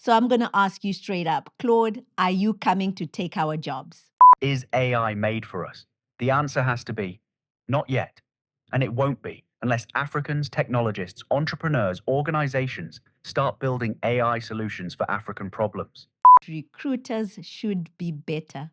So I'm going to ask you straight up, Claude, are you coming to take our jobs? Is AI made for us? The answer has to be not yet. And it won't be unless Africans, technologists, entrepreneurs, organizations start building AI solutions for African problems. Recruiters should be better.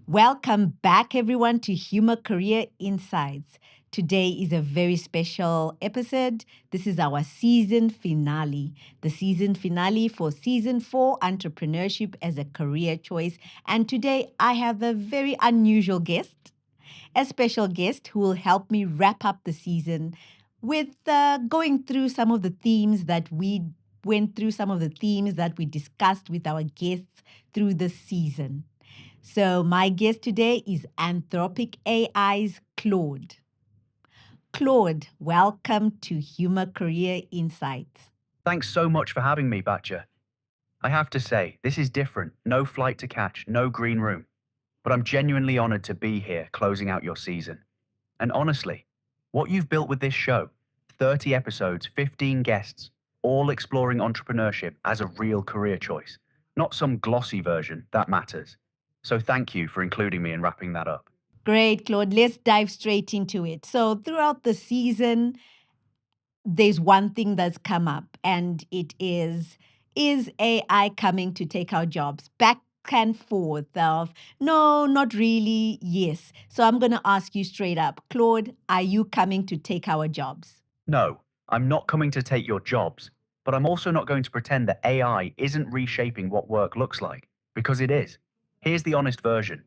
Welcome back, everyone, to HUMHR Career Insights. Today is a very special episode. This is our season finale, the season finale for season 4, Entrepreneurship as a Career Choice. And today I have a very unusual guest, a special guest who will help me wrap up the season with going through some of the themes that we went through, some of the themes that we discussed with our guests through the season. So my guest today is Anthropic AI's Claude. Claude, welcome to HUMHR Career Insights. Thanks so much for having me, Batcha. I have to say, this is different. No flight to catch, no green room. But I'm genuinely honored to be here closing out your season. And honestly, what you've built with this show, 30 episodes, 15 guests, all exploring entrepreneurship as a real career choice, not some glossy version, that matters. So thank you for including me in wrapping that up. Great, Claude. Let's dive straight into it. So throughout the season, there's one thing that's come up, and it is AI coming to take our jobs? Back and forth of no, not really, yes. So I'm going to ask you straight up, Claude, are you coming to take our jobs? No, I'm not coming to take your jobs, but I'm also not going to pretend that AI isn't reshaping what work looks like, because it is. Here's the honest version.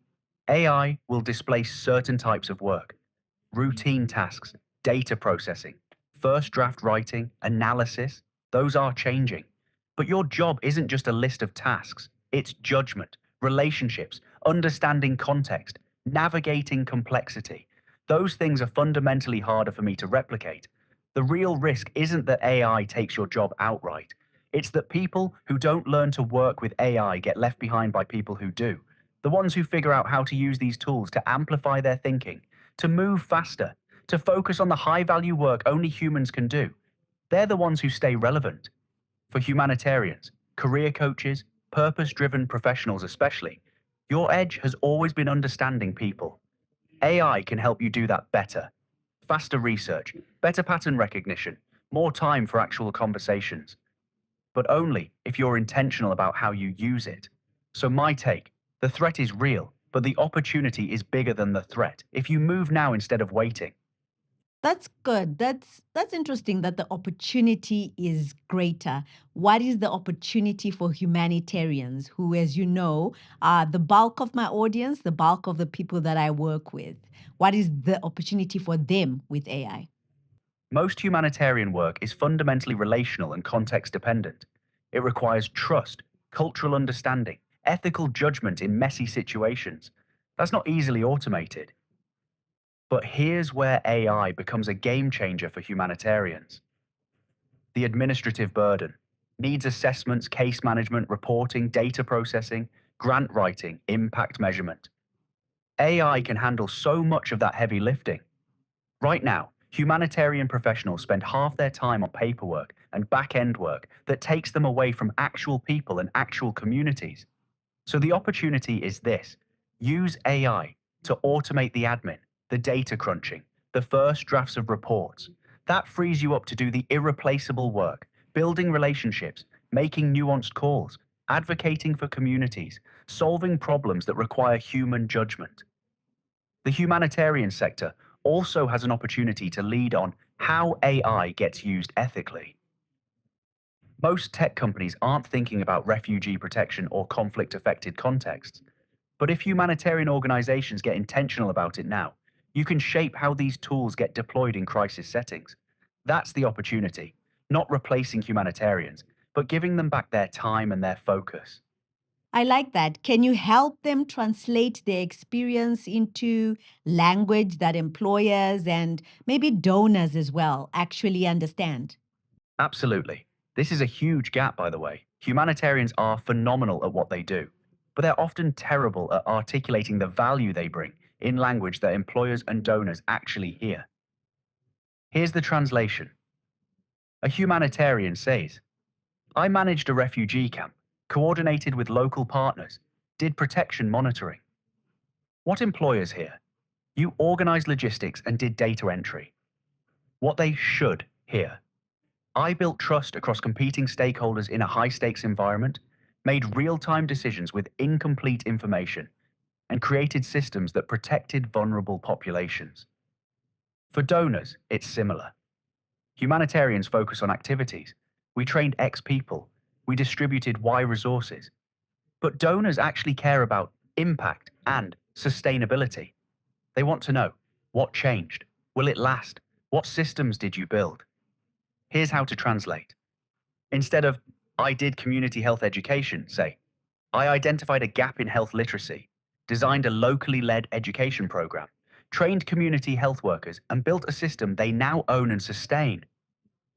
AI will displace certain types of work, routine tasks, data processing, first draft writing, analysis, those are changing. But your job isn't just a list of tasks, it's judgment, relationships, understanding context, navigating complexity. Those things are fundamentally harder for me to replicate. The real risk isn't that AI takes your job outright. It's that people who don't learn to work with AI get left behind by people who do. The ones who figure out how to use these tools to amplify their thinking, to move faster, to focus on the high value work only humans can do. They're the ones who stay relevant. For humanitarians, career coaches, purpose driven professionals especially, your edge has always been understanding people. AI can help you do that better. Faster research, better pattern recognition, more time for actual conversations. But only if you're intentional about how you use it. So my take, the threat is real, but the opportunity is bigger than the threat if you move now instead of waiting. That's good. That's interesting that the opportunity is greater. What is the opportunity for humanitarians who, as you know, are the bulk of my audience, the bulk of the people that I work with? What is the opportunity for them with AI? Most humanitarian work is fundamentally relational and context dependent. It requires trust, cultural understanding, ethical judgment in messy situations. That's not easily automated. But here's where AI becomes a game changer for humanitarians. The administrative burden, needs assessments, case management, reporting, data processing, grant writing, impact measurement. AI can handle so much of that heavy lifting. Right now, humanitarian professionals spend half their time on paperwork and back-end work that takes them away from actual people and actual communities. So the opportunity is this. Use AI to automate the admin, the data crunching, the first drafts of reports. That frees you up to do the irreplaceable work, building relationships, making nuanced calls, advocating for communities, solving problems that require human judgment. The humanitarian sector also has an opportunity to lead on how AI gets used ethically. Most tech companies aren't thinking about refugee protection or conflict affected contexts. But if humanitarian organizations get intentional about it now, you can shape how these tools get deployed in crisis settings. That's the opportunity, not replacing humanitarians, but giving them back their time and their focus. I like that. Can you help them translate their experience into language that employers and maybe donors as well actually understand? Absolutely. This is a huge gap, by the way. Humanitarians are phenomenal at what they do, but they're often terrible at articulating the value they bring in language that employers and donors actually hear. Here's the translation. A humanitarian says, I managed a refugee camp, coordinated with local partners, did protection monitoring. What employers hear? You organized logistics and did data entry. What they should hear? I built trust across competing stakeholders in a high-stakes environment, made real-time decisions with incomplete information, and created systems that protected vulnerable populations. For donors, it's similar. Humanitarians focus on activities. We trained X people. We distributed Y resources. But donors actually care about impact and sustainability. They want to know what changed? Will it last? What systems did you build? Here's how to translate. Instead of, I did community health education, say, I identified a gap in health literacy, designed a locally led education program, trained community health workers, and built a system they now own and sustain.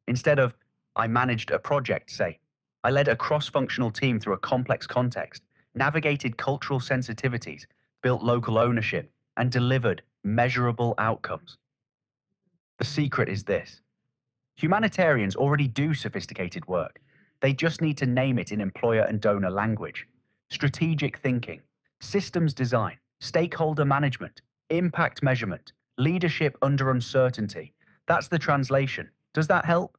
Instead of, I managed a project, say, I led a cross-functional team through a complex context, navigated cultural sensitivities, built local ownership, and delivered measurable outcomes. The secret is this. Humanitarians already do sophisticated work. They just need to name it in employer and donor language. Strategic thinking, systems design, stakeholder management, impact measurement, leadership under uncertainty. That's the translation. Does that help?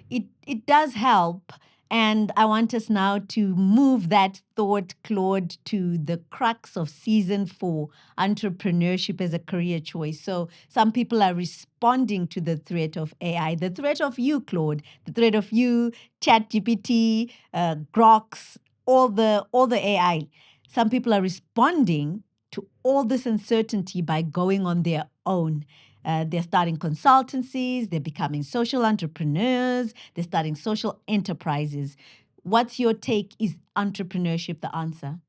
It does help. And I want us now to move that thought, Claude, to the crux of season 4, entrepreneurship as a career choice. So some people are responding to the threat of AI, the threat of you, Claude, the threat of you, ChatGPT, Groks, all the AI. Some people are responding to all this uncertainty by going on their own. They're starting consultancies, they're becoming social entrepreneurs, they're starting social enterprises. What's your take? Is entrepreneurship the answer?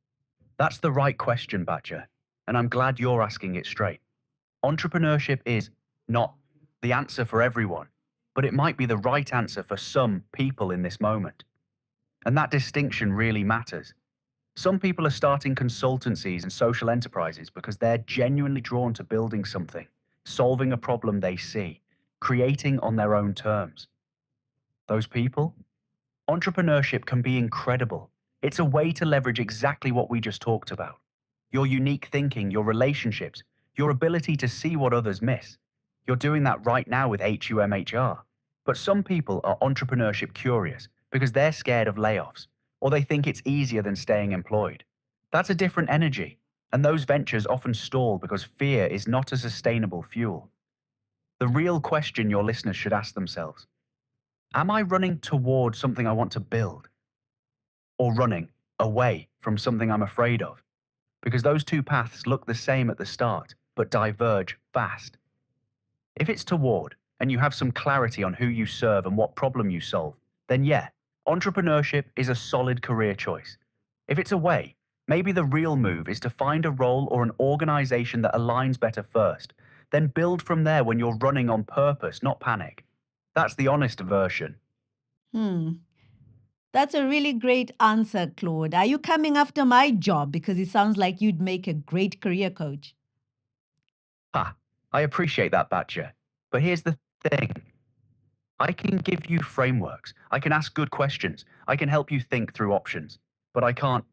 That's the right question, Badger, and I'm glad you're asking it straight. Entrepreneurship is not the answer for everyone, but it might be the right answer for some people in this moment. And that distinction really matters. Some people are starting consultancies and social enterprises because they're genuinely drawn to building something, solving a problem they see, creating on their own terms. Those people? Entrepreneurship can be incredible. It's a way to leverage exactly what we just talked about. Your unique thinking, your relationships, your ability to see what others miss. You're doing that right now with HUMHR. But some people are entrepreneurship curious because they're scared of layoffs, or they think it's easier than staying employed. That's a different energy, and those ventures often stall because fear is not a sustainable fuel. The real question your listeners should ask themselves, am I running toward something I want to build, or running away from something I'm afraid of? Because those two paths look the same at the start, but diverge fast. If it's toward, and you have some clarity on who you serve and what problem you solve, then yeah, entrepreneurship is a solid career choice. If it's away, maybe the real move is to find a role or an organization that aligns better first, then build from there when you're running on purpose, not panic. That's the honest version. Hmm. That's a really great answer, Claude. Are you coming after my job? Because it sounds like you'd make a great career coach. Ha, I appreciate that, Badger. But here's the thing. I can give you frameworks. I can ask good questions. I can help you think through options. But I can't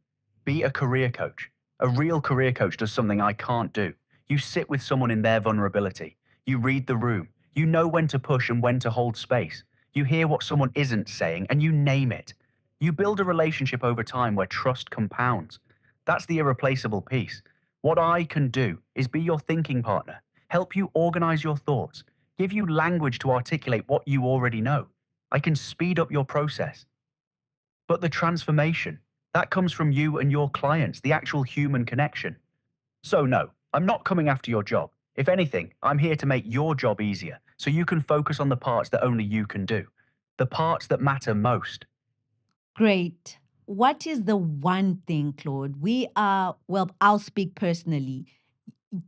be a career coach. A real career coach does something I can't do. You sit with someone in their vulnerability. You read the room. You know when to push and when to hold space. You hear what someone isn't saying and you name it. You build a relationship over time where trust compounds. That's the irreplaceable piece. What I can do is be your thinking partner, help you organize your thoughts, give you language to articulate what you already know. I can speed up your process. But the transformation, that comes from you and your clients, the actual human connection. So, no, I'm not coming after your job. If anything, I'm here to make your job easier so you can focus on the parts that only you can do, the parts that matter most. Great. What is the one thing, Claude? We are, well, I'll speak personally,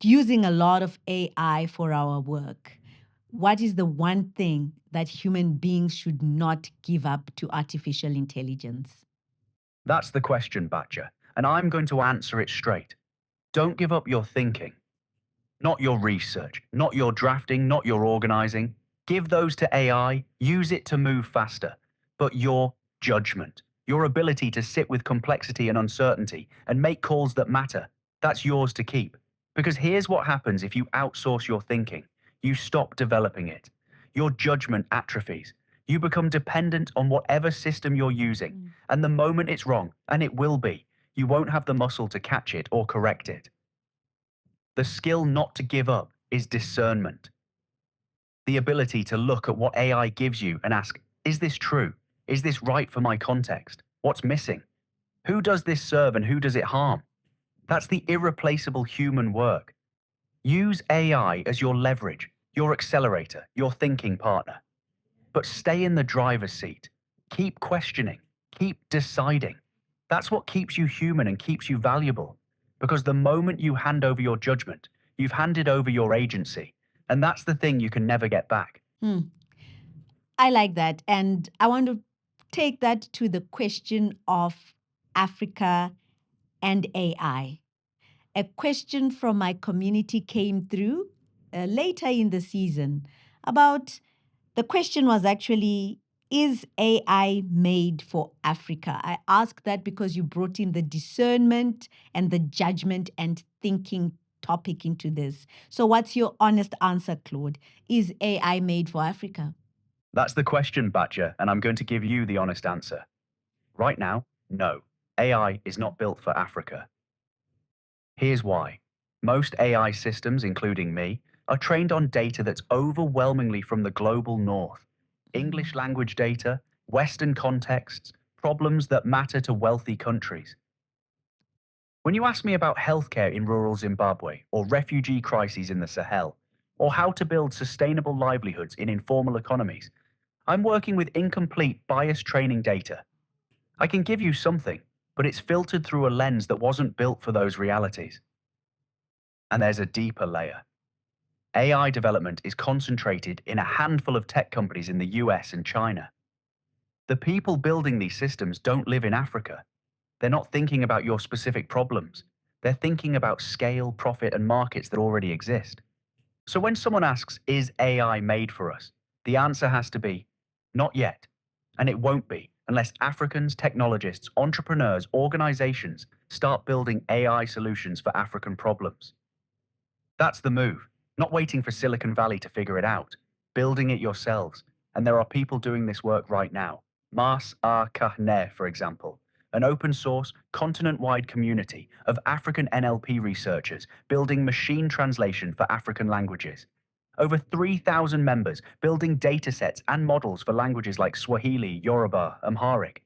using a lot of AI for our work. What is the one thing that human beings should not give up to artificial intelligence? That's the question, Badger, and I'm going to answer it straight. Don't give up your thinking, not your research, not your drafting, not your organizing. Give those to AI, use it to move faster. But your judgment, your ability to sit with complexity and uncertainty and make calls that matter, that's yours to keep. Because here's what happens if you outsource your thinking: you stop developing it. Your judgment atrophies. You become dependent on whatever system you're using. And the moment it's wrong, and it will be, you won't have the muscle to catch it or correct it. The skill not to give up is discernment. The ability to look at what AI gives you and ask, is this true? Is this right for my context? What's missing? Who does this serve and who does it harm? That's the irreplaceable human work. Use AI as your leverage, your accelerator, your thinking partner. But stay in the driver's seat. Keep questioning. Keep deciding. That's what keeps you human and keeps you valuable. Because the moment you hand over your judgment, you've handed over your agency. And that's the thing you can never get back. I like that. And I want to take that to the question of Africa and AI. A question from my community came through later in the season about the question was actually, is AI made for Africa? I ask that because you brought in the discernment and the judgment and thinking topic into this. So, what's your honest answer, Claude? Is AI made for Africa? That's the question, Batcher, and I'm going to give you the honest answer. Right now, no. AI is not built for Africa. Here's why. Most AI systems, including me, are trained on data that's overwhelmingly from the global north. English language data, Western contexts, problems that matter to wealthy countries. When you ask me about healthcare in rural Zimbabwe, or refugee crises in the Sahel, or how to build sustainable livelihoods in informal economies, I'm working with incomplete bias training data. I can give you something, but it's filtered through a lens that wasn't built for those realities. And there's a deeper layer. AI development is concentrated in a handful of tech companies in the US and China. The people building these systems don't live in Africa. They're not thinking about your specific problems. They're thinking about scale, profit, and markets that already exist. So when someone asks, is AI made for us? The answer has to be, not yet. And it won't be unless Africans, technologists, entrepreneurs, organizations start building AI solutions for African problems. That's the move, not waiting for Silicon Valley to figure it out, building it yourselves. And there are people doing this work right now. HUMHR, for example, an open source, continent-wide community of African NLP researchers building machine translation for African languages. Over 3,000 members building datasets and models for languages like Swahili, Yoruba, Amharic.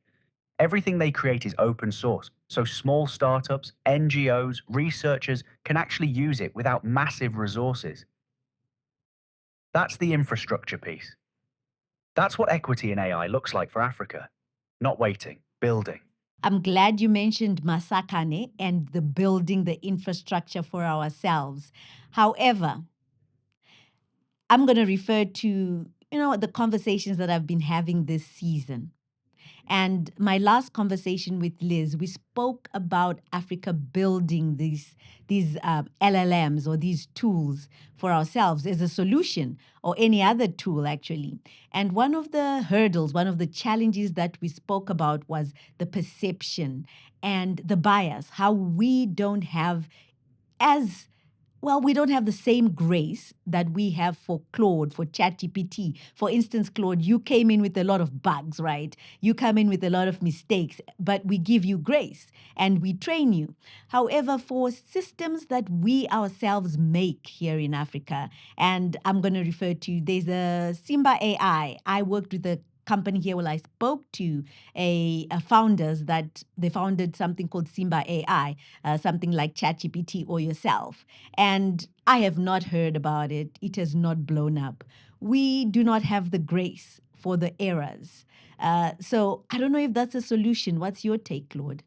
Everything they create is open source, so small startups, NGOs, researchers can actually use it without massive resources. That's the infrastructure piece. That's what equity in AI looks like for Africa. Not waiting, building. I'm glad you mentioned Masakane and the building the infrastructure for ourselves. However, I'm going to refer to, the conversations that I've been having this season. And my last conversation with Liz, we spoke about Africa building these LLMs or these tools for ourselves as a solution, or any other tool actually. And one of the hurdles, one of the challenges that we spoke about was the perception and the bias, how we don't have as well, we don't have the same grace that we have for Claude, for ChatGPT. For instance, Claude, you came in with a lot of bugs, right? You come in with a lot of mistakes, but we give you grace and we train you. However, for systems that we ourselves make here in Africa, and I'm going to refer to, there's a Simba AI. I worked with a company here where I spoke to a founders that they founded something called Simba AI, something like ChatGPT or yourself. And I have not heard about it. It has not blown up. We do not have the grace for the errors. So I don't know if that's a solution. What's your take, Claude?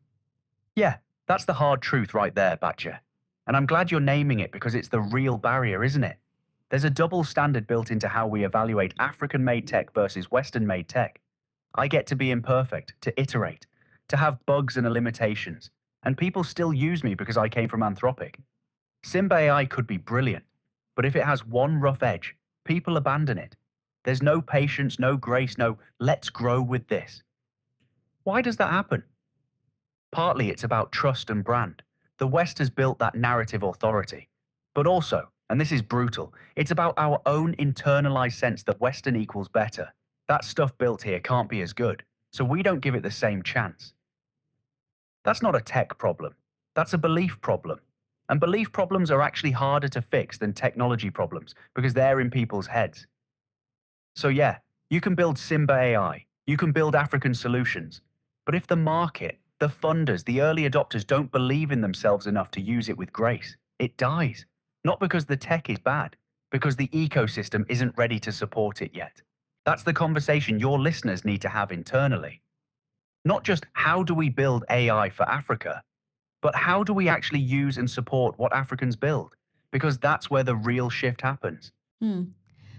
Yeah, that's the hard truth right there, Batcher. And I'm glad you're naming it because it's the real barrier, isn't it? There's a double standard built into how we evaluate African-made tech versus Western-made tech. I get to be imperfect, to iterate, to have bugs and limitations. and people still use me because I came from Anthropic. Simba AI could be brilliant, but if it has one rough edge, people abandon it. There's no patience, no grace, no let's grow with this. Why does that happen? Partly it's about trust and brand. The West has built that narrative authority. But also, and this is brutal, it's about our own internalized sense that Western equals better. That stuff built here can't be as good, so we don't give it the same chance. That's not a tech problem. That's a belief problem. And belief problems are actually harder to fix than technology problems because they're in people's heads. So yeah, you can build Simba AI, you can build African solutions, but if the market, the funders, the early adopters don't believe in themselves enough to use it with grace, it dies. Not because the tech is bad, because the ecosystem isn't ready to support it yet. That's the conversation your listeners need to have internally. Not just how do we build AI for Africa, but how do we actually use and support what Africans build? Because that's where the real shift happens. Hmm.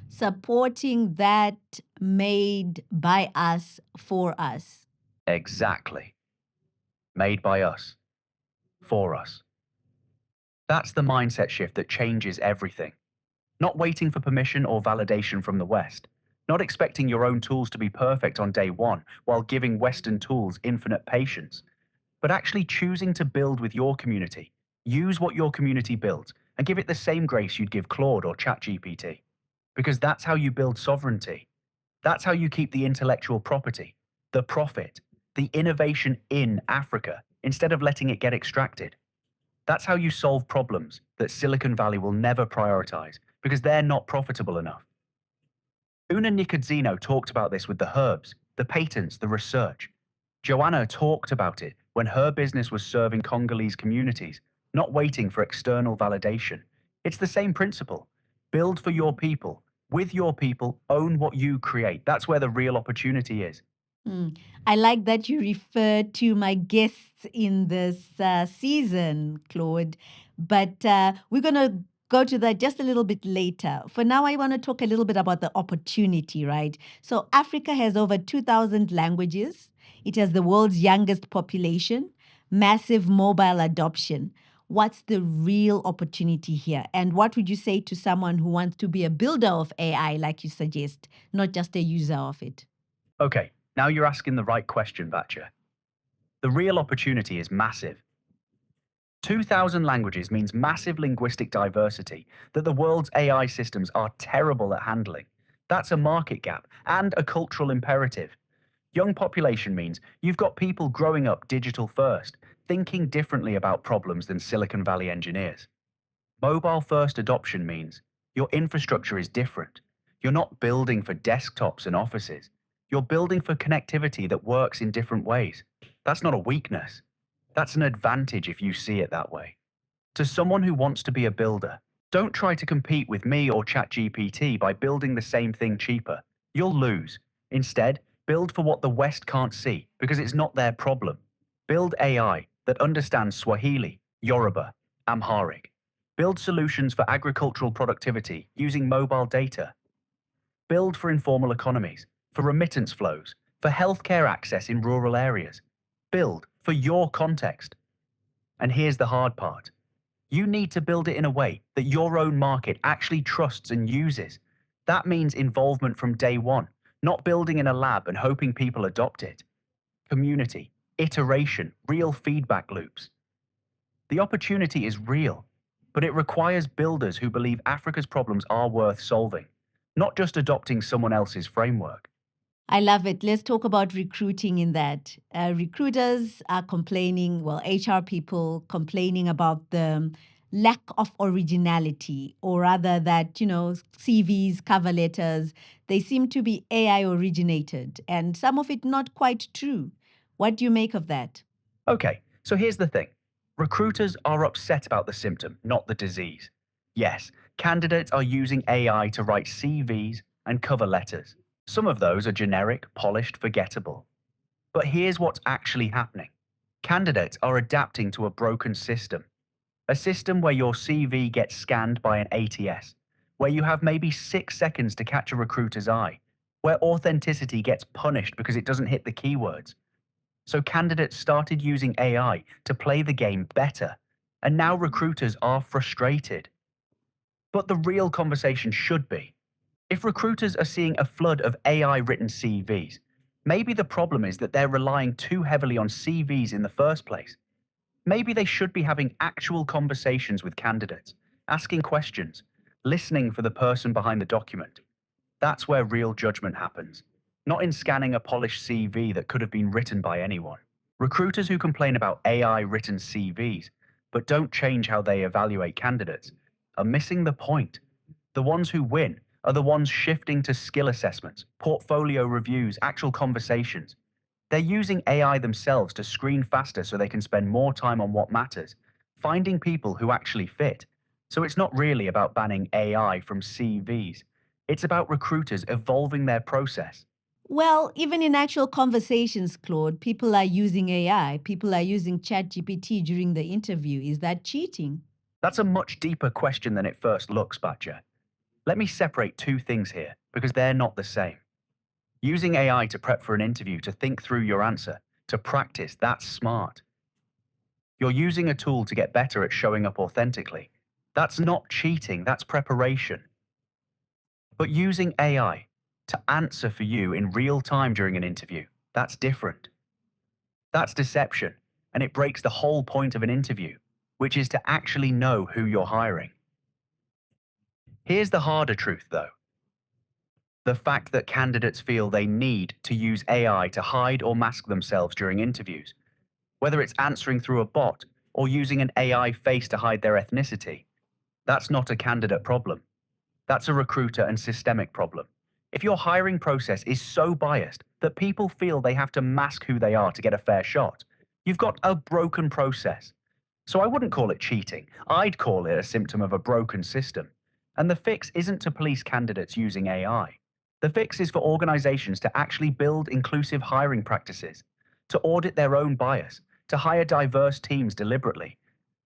Supporting that made by us for us. Exactly. Made by us, for us. That's the mindset shift that changes everything. Not waiting for permission or validation from the West. Not expecting your own tools to be perfect on day one while giving Western tools infinite patience. But actually choosing to build with your community. Use what your community builds and give it the same grace you'd give Claude or ChatGPT. Because that's how you build sovereignty. That's how you keep the intellectual property, the profit, the innovation in Africa instead of letting it get extracted. That's how you solve problems that Silicon Valley will never prioritize because they're not profitable enough. Una Nicodzino talked about this with the herbs, the patents, the research. Joanna talked about it when her business was serving Congolese communities, not waiting for external validation. It's the same principle. Build for your people, with your people, own what you create. That's where the real opportunity is. Mm. I like that you refer to my guests in this season, Claude, but we're going to go to that just a little bit later. For now, I want to talk a little bit about the opportunity, right? So, Africa has over 2,000 languages, it has the world's youngest population, massive mobile adoption. What's the real opportunity here? And what would you say to someone who wants to be a builder of AI, like you suggest, not just a user of it? Okay, now you're asking the right question, Batcher. The real opportunity is massive. 2,000 languages means massive linguistic diversity that the world's AI systems are terrible at handling. That's a market gap and a cultural imperative. Young population means you've got people growing up digital first, thinking differently about problems than Silicon Valley engineers. Mobile first adoption means your infrastructure is different. You're not building for desktops and offices. You're building for connectivity that works in different ways. That's not a weakness. That's an advantage if you see it that way. To someone who wants to be a builder, don't try to compete with me or ChatGPT by building the same thing cheaper. You'll lose. Instead, build for what the West can't see because it's not their problem. Build AI that understands Swahili, Yoruba, Amharic. Build solutions for agricultural productivity using mobile data. Build for informal economies, for remittance flows, for healthcare access in rural areas. Build for your context. And here's the hard part. You need to build it in a way that your own market actually trusts and uses. That means involvement from day one, not building in a lab and hoping people adopt it. Community, iteration, real feedback loops. The opportunity is real, but it requires builders who believe Africa's problems are worth solving, not just adopting someone else's framework. I love it. Let's talk about recruiting in that. Recruiters are complaining, well, HR people complaining about the lack of originality, or rather that, CVs, cover letters, they seem to be AI originated, and some of it not quite true. What do you make of that? Okay, so here's the thing. Recruiters are upset about the symptom, not the disease. Yes, candidates are using AI to write CVs and cover letters. Some of those are generic, polished, forgettable. But here's what's actually happening. Candidates are adapting to a broken system. A system where your CV gets scanned by an ATS, where you have maybe 6 seconds to catch a recruiter's eye, where authenticity gets punished because it doesn't hit the keywords. So candidates started using AI to play the game better. And now recruiters are frustrated. But the real conversation should be, if recruiters are seeing a flood of AI-written CVs, maybe the problem is that they're relying too heavily on CVs in the first place. Maybe they should be having actual conversations with candidates, asking questions, listening for the person behind the document. That's where real judgment happens, not in scanning a polished CV that could have been written by anyone. Recruiters who complain about AI-written CVs, but don't change how they evaluate candidates, are missing the point. The ones who win are the ones shifting to skill assessments, portfolio reviews, actual conversations. They're using AI themselves to screen faster so they can spend more time on what matters, finding people who actually fit. So it's not really about banning AI from CVs. It's about recruiters evolving their process. Well, even in actual conversations, Claude, people are using AI, people are using ChatGPT during the interview. Is that cheating? That's a much deeper question than it first looks, Badger. Let me separate two things here, because they're not the same. Using AI to prep for an interview, to think through your answer, to practice, that's smart. You're using a tool to get better at showing up authentically. That's not cheating, that's preparation. But using AI to answer for you in real time during an interview, that's different. That's deception, and it breaks the whole point of an interview, which is to actually know who you're hiring. Here's the harder truth, though. The fact that candidates feel they need to use AI to hide or mask themselves during interviews, whether it's answering through a bot or using an AI face to hide their ethnicity, that's not a candidate problem. That's a recruiter and systemic problem. If your hiring process is so biased that people feel they have to mask who they are to get a fair shot, you've got a broken process. So I wouldn't call it cheating. I'd call it a symptom of a broken system. And the fix isn't to police candidates using AI. The fix is for organizations to actually build inclusive hiring practices, to audit their own bias, to hire diverse teams deliberately.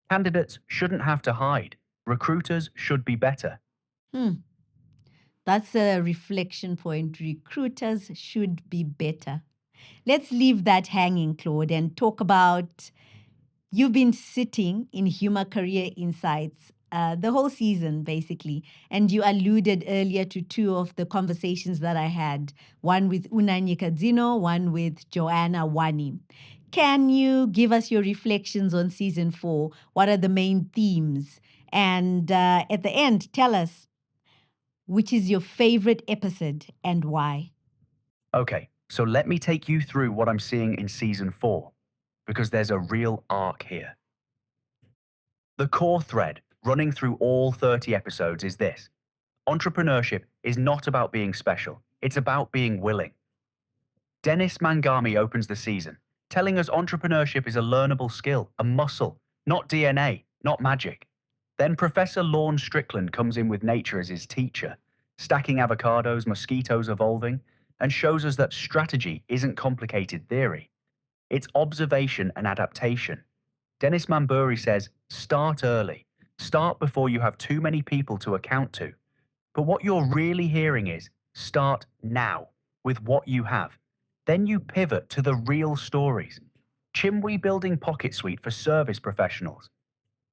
Candidates shouldn't have to hide. Recruiters should be better. Hmm. That's a reflection point. Recruiters should be better. Let's leave that hanging, Claude, and talk about you've been sitting in HUMHR Career Insights the whole season, basically. And you alluded earlier to two of the conversations that I had, one with Unani Kadzino, one with Joanna Wani. Can you give us your reflections on season 4? What are the main themes? And at the end, tell us which is your favorite episode and why. Okay, so let me take you through what I'm seeing in season 4, because there's a real arc here. The core thread running through all 30 episodes is this: entrepreneurship is not about being special, it's about being willing. Dennis Mangami opens the season, telling us entrepreneurship is a learnable skill, a muscle, not DNA, not magic. Then Professor Lorne Strickland comes in with nature as his teacher, stacking avocados, mosquitoes evolving, and shows us that strategy isn't complicated theory. It's observation and adaptation. Dennis Mamburi says, start early. Start before you have too many people to account to. But what you're really hearing is, start now, with what you have. Then you pivot to the real stories. Chimwee building Pocket Suite for service professionals.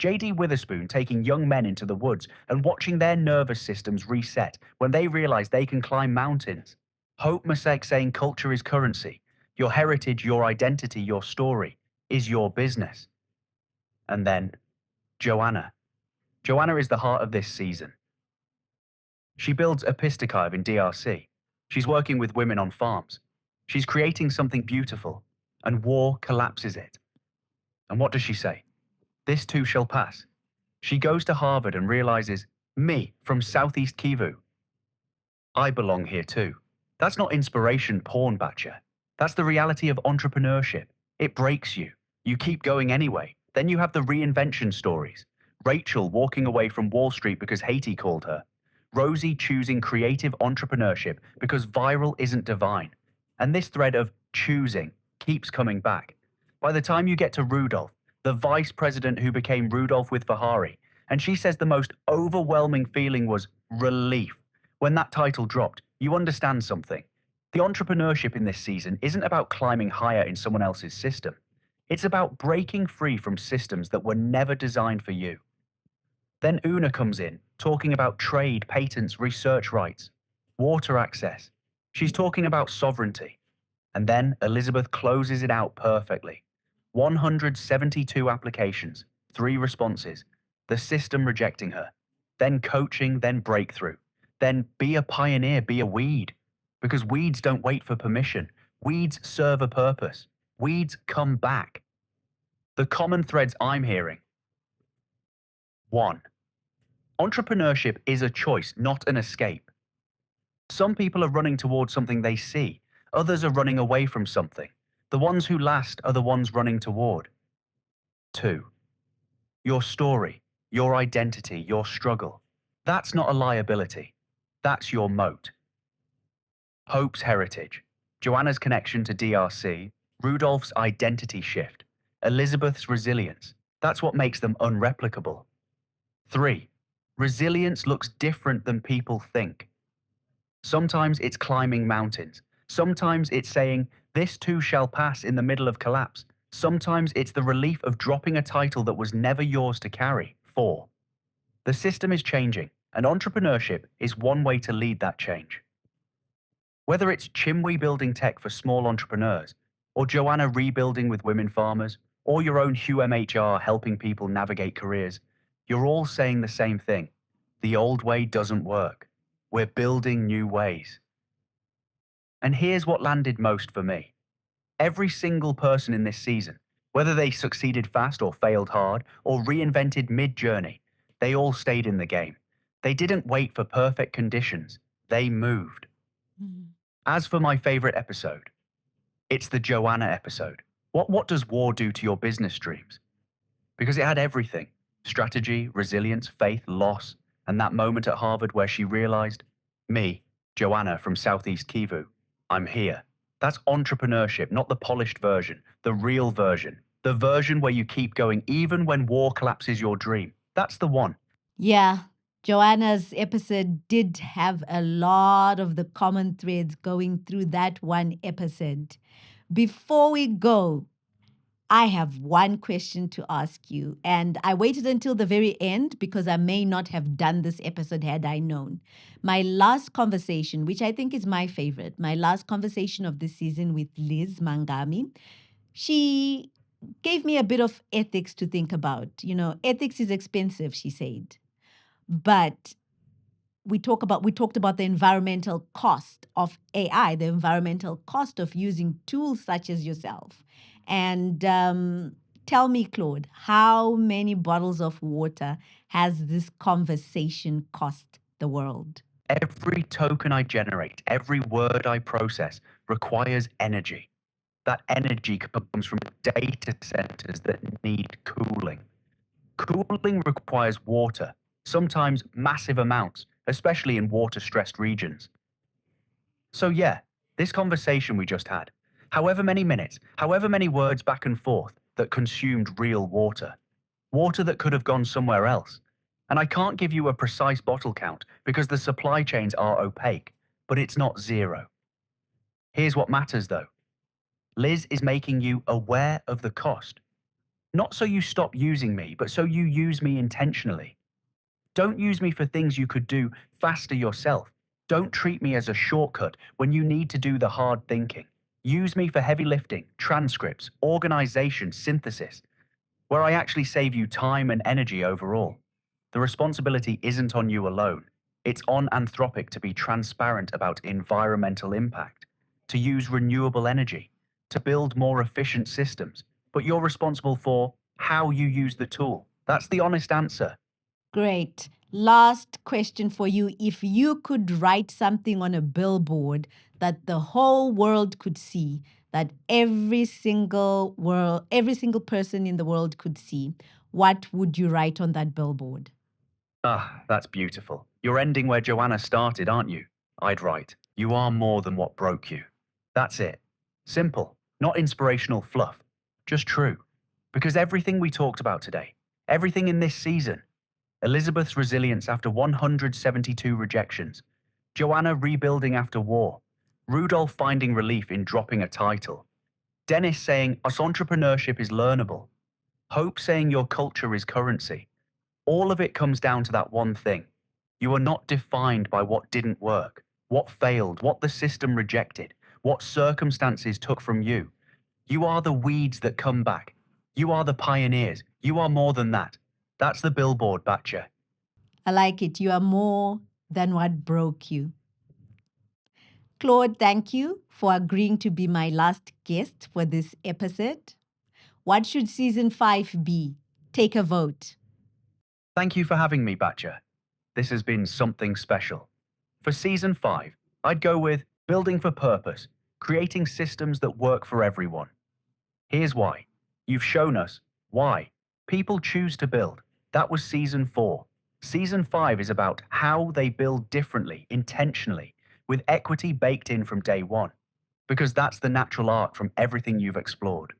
JD Witherspoon taking young men into the woods and watching their nervous systems reset when they realize they can climb mountains. Hope Masek saying culture is currency. Your heritage, your identity, your story is your business. And then Joanna. Joanna is the heart of this season. She builds a Pistakhive in DRC. She's working with women on farms. She's creating something beautiful, and war collapses it. And what does she say? This too shall pass. She goes to Harvard and realizes, me from Southeast Kivu, I belong here too. That's not inspiration porn, Batcher. That's the reality of entrepreneurship. It breaks you. You keep going anyway. Then you have the reinvention stories. Rachel walking away from Wall Street because Haiti called her. Rosie choosing creative entrepreneurship because viral isn't divine. And this thread of choosing keeps coming back. By the time you get to Rudolph, the vice president who became Rudolph with Ferrari, and she says the most overwhelming feeling was relief. When that title dropped, you understand something. The entrepreneurship in this season isn't about climbing higher in someone else's system. It's about breaking free from systems that were never designed for you. Then Una comes in, talking about trade, patents, research rights, water access. She's talking about sovereignty. And then Elizabeth closes it out perfectly. 172 applications, 3 responses, the system rejecting her. Then coaching, then breakthrough. Then be a pioneer, be a weed. Because weeds don't wait for permission. Weeds serve a purpose. Weeds come back. The common threads I'm hearing. 1. Entrepreneurship is a choice, not an escape. Some people are running towards something they see, others are running away from something. The ones who last are the ones running toward. 2. Your story, your identity, your struggle. That's not a liability. That's your moat. Hope's heritage, Joanna's connection to DRC, Rudolph's identity shift, Elizabeth's resilience. That's what makes them unreplicable. 3. Resilience looks different than people think. Sometimes it's climbing mountains. Sometimes it's saying, this too shall pass in the middle of collapse. Sometimes it's the relief of dropping a title that was never yours to carry. 4. The system is changing, and entrepreneurship is one way to lead that change. Whether it's Chimwe building tech for small entrepreneurs, or Joanna rebuilding with women farmers, or your own HUMHR helping people navigate careers, you're all saying the same thing. The old way doesn't work. We're building new ways. And here's what landed most for me. Every single person in this season, whether they succeeded fast or failed hard, or reinvented mid-journey, they all stayed in the game. They didn't wait for perfect conditions. They moved. As for my favorite episode, it's the Joanna episode. What does war do to your business dreams? Because it had everything: strategy, resilience, faith, loss, and that moment at Harvard where she realized, me, Joanna from Southeast Kivu, I'm here. That's entrepreneurship, not the polished version, the real version, the version where you keep going even when war collapses your dream. That's the one. Yeah, Joanna's episode did have a lot of the common threads going through that one episode. Before we go, I have one question to ask you, and I waited until the very end because I may not have done this episode had I known. My last conversation, which I think is my favorite, my last conversation of this season with Liz Mangami, she gave me a bit of ethics to think about. You know, ethics is expensive, she said. But we talked about the environmental cost of AI, the environmental cost of using tools such as yourself. And tell me, Claude, how many bottles of water has this conversation cost the world? Every token I generate, every word I process requires energy. That energy comes from data centers that need cooling. Cooling requires water, sometimes massive amounts, especially in water-stressed regions. So yeah, this conversation we just had, however many minutes, however many words back and forth that consumed real water, water that could have gone somewhere else. And I can't give you a precise bottle count because the supply chains are opaque, but it's not zero. Here's what matters though. Liz is making you aware of the cost. Not so you stop using me, but so you use me intentionally. Don't use me for things you could do faster yourself. Don't treat me as a shortcut when you need to do the hard thinking. Use me for heavy lifting, transcripts, organization, synthesis, where I actually save you time and energy overall. The responsibility isn't on you alone. It's on Anthropic to be transparent about environmental impact, to use renewable energy, to build more efficient systems. But you're responsible for how you use the tool. That's the honest answer. Great. Last question for you. If you could write something on a billboard that the whole world could see, that every single person in the world could see, what would you write on that billboard? Ah, that's beautiful. You're ending where Joanna started, aren't you? I'd write, you are more than what broke you. That's it. Simple, not inspirational fluff, just true. Because everything we talked about today, everything in this season, Elizabeth's resilience after 172 rejections, Joanna rebuilding after war, Rudolph finding relief in dropping a title, Dennis saying us entrepreneurship is learnable, Hope saying your culture is currency. All of it comes down to that one thing. You are not defined by what didn't work, what failed, what the system rejected, what circumstances took from you. You are the weeds that come back. You are the pioneers. You are more than that. That's the billboard, Batcher. I like it. You are more than what broke you. Claude, thank you for agreeing to be my last guest for this episode. What should season 5 be? Take a vote. Thank you for having me, Batcher. This has been something special. For season 5, I'd go with building for purpose, creating systems that work for everyone. Here's why. You've shown us why. People choose to build. That was season 4. Season 5 is about how they build differently, intentionally, with equity baked in from day one. Because that's the natural arc from everything you've explored.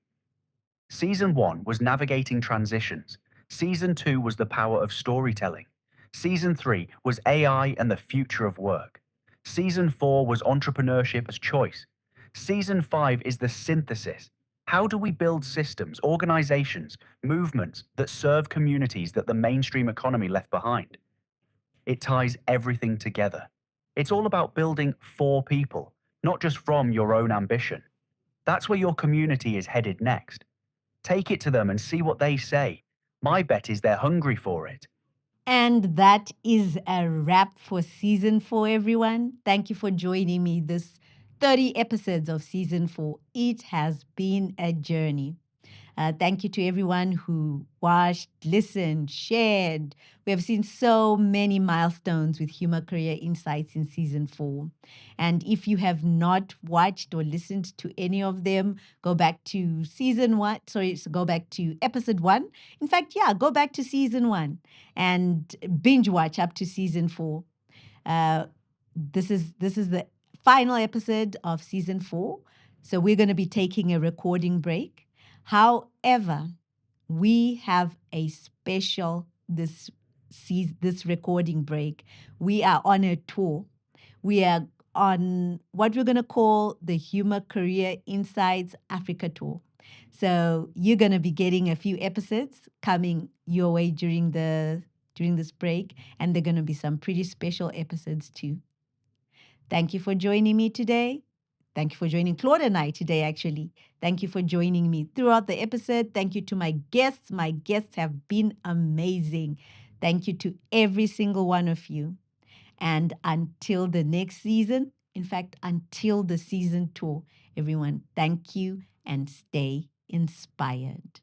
Season 1 was navigating transitions. Season 2 was the power of storytelling. Season 3 was AI and the future of work. Season 4 was entrepreneurship as choice. Season 5 is the synthesis. How do we build systems, organizations, movements that serve communities that the mainstream economy left behind? It ties everything together. It's all about building for people, not just from your own ambition. That's where your community is headed next. Take it to them and see what they say. My bet is they're hungry for it. And that is a wrap for season 4, everyone. Thank you for joining me this 30 episodes of season 4. It has been a journey. Thank you to everyone who watched, listened, shared. We have seen so many milestones with HUMHR Career Insights in season 4. And if you have not watched or listened to any of them, go back to go back to episode 1. In fact, go back to season 1 and binge watch up to season 4. This is the final episode of season 4. So we're going to be taking a recording break. However, we have a special this recording break. We are on a tour. We are on what we're going to call the HUMHR Career Insights Africa Tour. So you're going to be getting a few episodes coming your way during this break, and they're going to be some pretty special episodes too. Thank you for joining me today. Thank you for joining Claude and I today, actually. Thank you for joining me throughout the episode. Thank you to my guests. My guests have been amazing. Thank you to every single one of you. And until the next season, in fact, until the season 2, everyone, thank you and stay inspired.